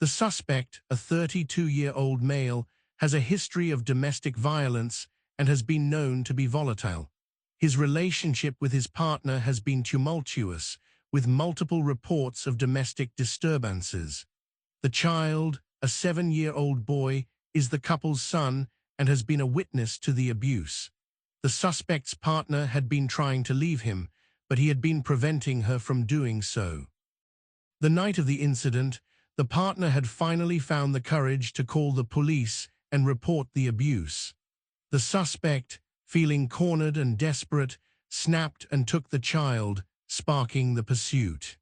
suspect, a 32-year-old male, has a history of domestic violence and has been known to be volatile. His relationship with his partner has been tumultuous, with multiple reports of domestic disturbances. The child, a 7-year-old boy, is the couple's son and has been a witness to the abuse. The suspect's partner had been trying to leave him, but he had been preventing her from doing so. The night of the incident, the partner had finally found the courage to call the police and report the abuse. The suspect, feeling cornered and desperate, snapped and took the child, sparking the pursuit.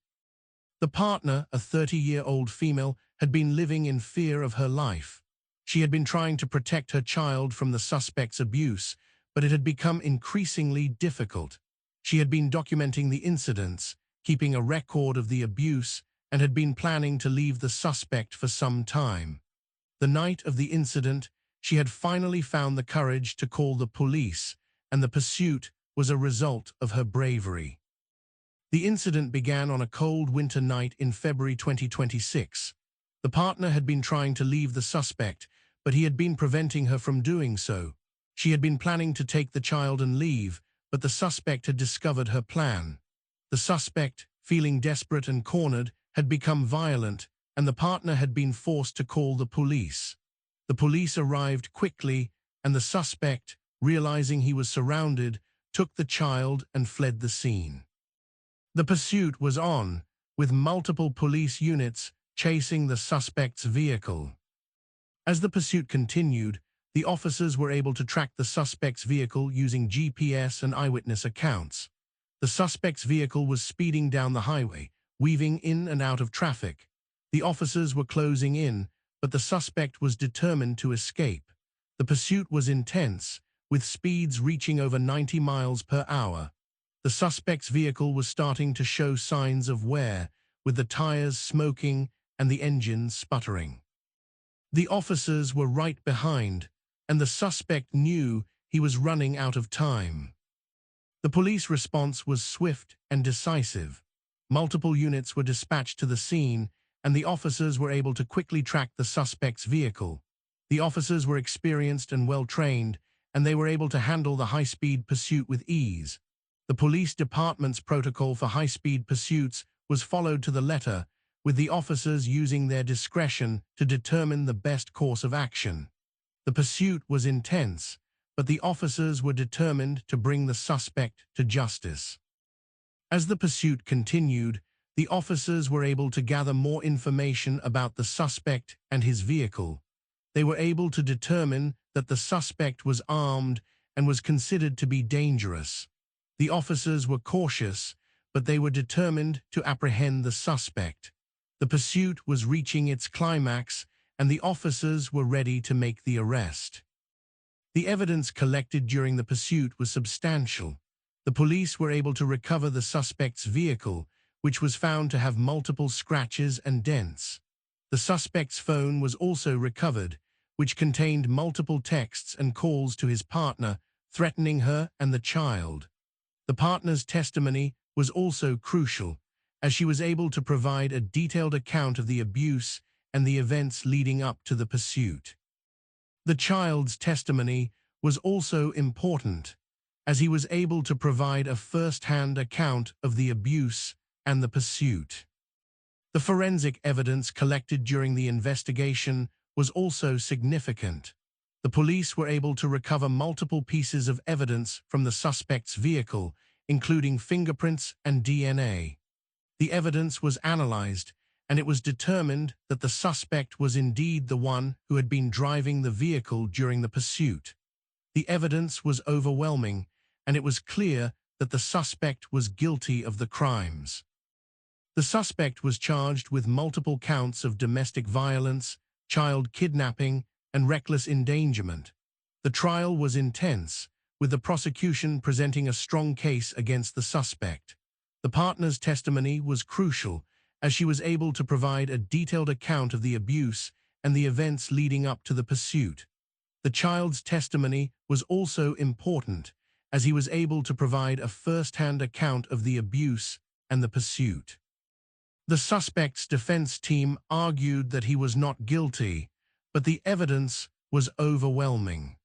The partner, a 30-year-old female, had been living in fear of her life. She had been trying to protect her child from the suspect's abuse, but it had become increasingly difficult. She had been documenting the incidents, keeping a record of the abuse, and had been planning to leave the suspect for some time. The night of the incident, she had finally found the courage to call the police, and the pursuit was a result of her bravery. The incident began on a cold winter night in February 2026. The partner had been trying to leave the suspect, but he had been preventing her from doing so. She had been planning to take the child and leave, but the suspect had discovered her plan. The suspect, feeling desperate and cornered, had become violent, and the partner had been forced to call the police. The police arrived quickly, and the suspect, realizing he was surrounded, took the child and fled the scene. The pursuit was on, with multiple police units chasing the suspect's vehicle. As the pursuit continued, the officers were able to track the suspect's vehicle using GPS and eyewitness accounts. The suspect's vehicle was speeding down the highway, weaving in and out of traffic. The officers were closing in, but the suspect was determined to escape. The pursuit was intense, with speeds reaching over 90 miles per hour. The suspect's vehicle was starting to show signs of wear, with the tires smoking and the engine sputtering. The officers were right behind, and the suspect knew he was running out of time. The police response was swift and decisive. Multiple units were dispatched to the scene, and the officers were able to quickly track the suspect's vehicle. The officers were experienced and well-trained, and they were able to handle the high-speed pursuit with ease. The police department's protocol for high-speed pursuits was followed to the letter, with the officers using their discretion to determine the best course of action. The pursuit was intense, but the officers were determined to bring the suspect to justice. As the pursuit continued, the officers were able to gather more information about the suspect and his vehicle. They were able to determine that the suspect was armed and was considered to be dangerous. The officers were cautious, but they were determined to apprehend the suspect. The pursuit was reaching its climax, and the officers were ready to make the arrest. The evidence collected during the pursuit was substantial. The police were able to recover the suspect's vehicle, which was found to have multiple scratches and dents. The suspect's phone was also recovered, which contained multiple texts and calls to his partner, threatening her and the child. The partner's testimony was also crucial, as she was able to provide a detailed account of the abuse and the events leading up to the pursuit. The child's testimony was also important, as he was able to provide a first-hand account of the abuse and the pursuit. The forensic evidence collected during the investigation was also significant. The police were able to recover multiple pieces of evidence from the suspect's vehicle, including fingerprints and DNA. The evidence was analyzed, and it was determined that the suspect was indeed the one who had been driving the vehicle during the pursuit. The evidence was overwhelming, and it was clear that the suspect was guilty of the crimes. The suspect was charged with multiple counts of domestic violence, child kidnapping, and reckless endangerment. The trial was intense, with the prosecution presenting a strong case against the suspect. The partner's testimony was crucial, as she was able to provide a detailed account of the abuse and the events leading up to the pursuit. The child's testimony was also important, as he was able to provide a first-hand account of the abuse and the pursuit. The suspect's defense team argued that he was not guilty, but the evidence was overwhelming.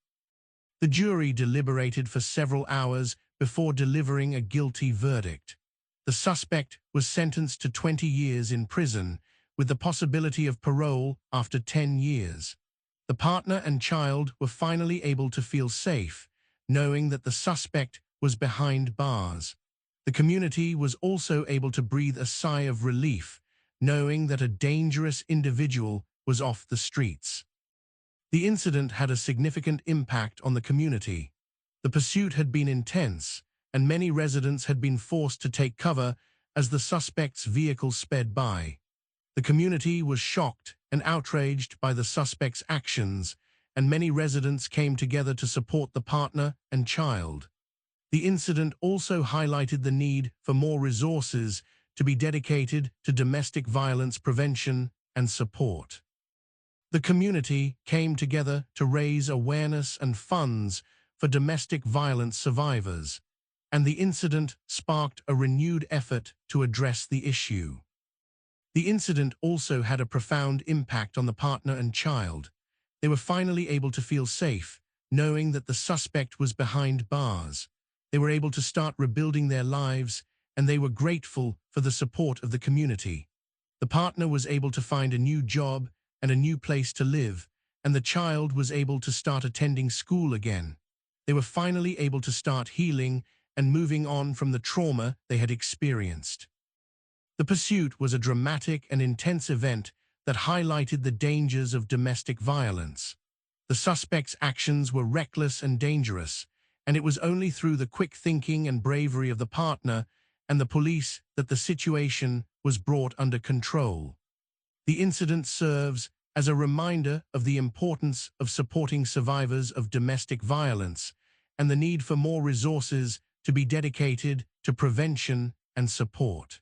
The jury deliberated for several hours before delivering a guilty verdict. The suspect was sentenced to 20 years in prison, with the possibility of parole after 10 years. The partner and child were finally able to feel safe, knowing that the suspect was behind bars. The community was also able to breathe a sigh of relief, knowing that a dangerous individual was off the streets. The incident had a significant impact on the community. The pursuit had been intense, and many residents had been forced to take cover as the suspect's vehicle sped by. The community was shocked and outraged by the suspect's actions, and many residents came together to support the partner and child. The incident also highlighted the need for more resources to be dedicated to domestic violence prevention and support. The community came together to raise awareness and funds for domestic violence survivors, and the incident sparked a renewed effort to address the issue. The incident also had a profound impact on the partner and child. They were finally able to feel safe, knowing that the suspect was behind bars. They were able to start rebuilding their lives, and they were grateful for the support of the community. The partner was able to find a new job and a new place to live, and the child was able to start attending school again. They were finally able to start healing and moving on from the trauma they had experienced. The pursuit was a dramatic and intense event that highlighted the dangers of domestic violence. The suspect's actions were reckless and dangerous, and it was only through the quick thinking and bravery of the partner and the police that the situation was brought under control. The incident serves as a reminder of the importance of supporting survivors of domestic violence and the need for more resources to be dedicated to prevention and support.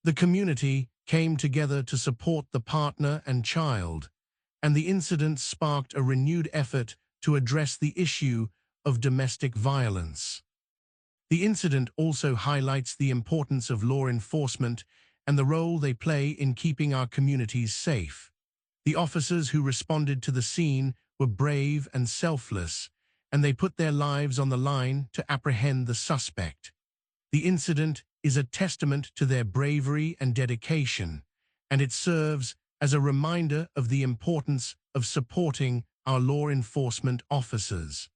The community came together to support the partner and child, and the incident sparked a renewed effort to address the issue of domestic violence. The incident also highlights the importance of law enforcement and the role they play in keeping our communities safe. The officers who responded to the scene were brave and selfless, and they put their lives on the line to apprehend the suspect. The incident is a testament to their bravery and dedication, and it serves as a reminder of the importance of supporting our law enforcement officers.